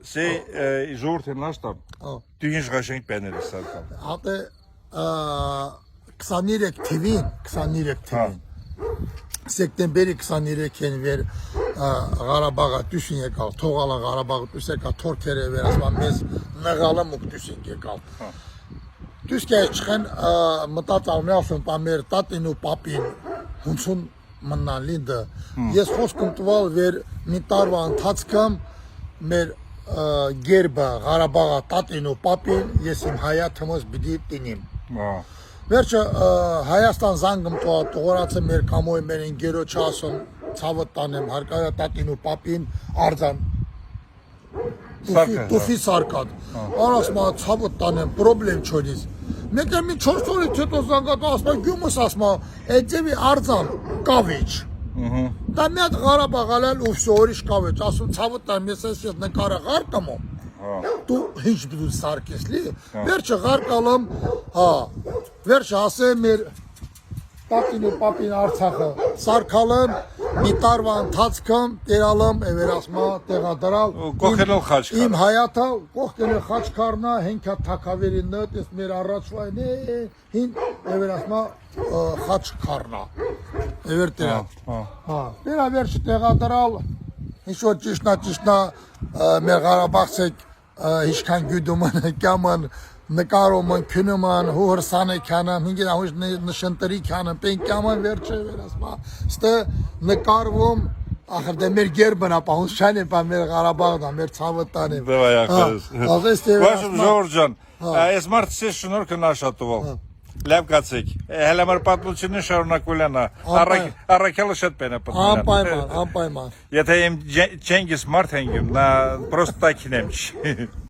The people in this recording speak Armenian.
ժողովուրդ են աշտամ, դու ինչ գաշենք բաներ ես արկամ։ Հատե 23 թվին, սեկտեմբերի 23-ին վեր Ղարաբաղը դուսին եկալ, թողալը Ղարաբաղը դուս եկալ, թորքերը վեր ասման մեզ նղալը մուկ դուսին եկալ։ Դուս կեզ չխեն մտածալ մի ասում պամեր տատին ու պապին հունցուն մնան լինդը, ես խոսքում տվալ վեր մի տարվա ընթացքամ մեր գերբը Ղարաբաղը տատին ու պապին ես իմ հայաթմոս բիդի տինիմ։ Վերջը Հայաստան զանգում տողորացը մեր կամոյ մեր ինգերոչ ասում ցավը տանեմ հարկայա տատին ու պապին արձան տուֆի սարկատ արասմա ցավը տանեմ պրոբլեմ չորից մեկը մի 4 օրից հետո զանգատ ասմա գյումս ասմա էջևի արձան կավիչ դա մի հատ Ղարաբաղալալ ուսի օրիշ կավիչ ասում ցավը տանեմ ես ես նկարը ղարկամում դու ինչ դու սարկես լի վերջը ղարկալում վերջը ասեմ մեր տատին ու պապին Արցախը սարկալում մի տարվա ընթացքում տերալում վերասմա տեղադրալ իմ հայաթը կողքել խաչքարնա հենքա թակավերի նտ ես մեր առաջվային հին վերասմա խաչքարնա վերտերալ դերա վերջը տեղադրալ ինչ որ ճիշտնա մեր Ղարաբաղցեք ինչքան գյուդում են կաման նկարում են քնում են հուրսանը քանամ հինգի ahoş նշանտրի քանամ պենկաման վերջը վերասմա ստե նկարվում ախր դե մեր գերբնա պահուս չան է մեր Ղարաբաղն մեր ցավը տանը Վաշում Ժորժան այս մարդը շնորհքը նաշատուվալ լավ կացեք հələ մեր պատմությունը շարունակվելանա առաքյալը շատ բենա անպայման եթե իմ Չենգիզ մարդ հենգում նա պրոստա կինեմ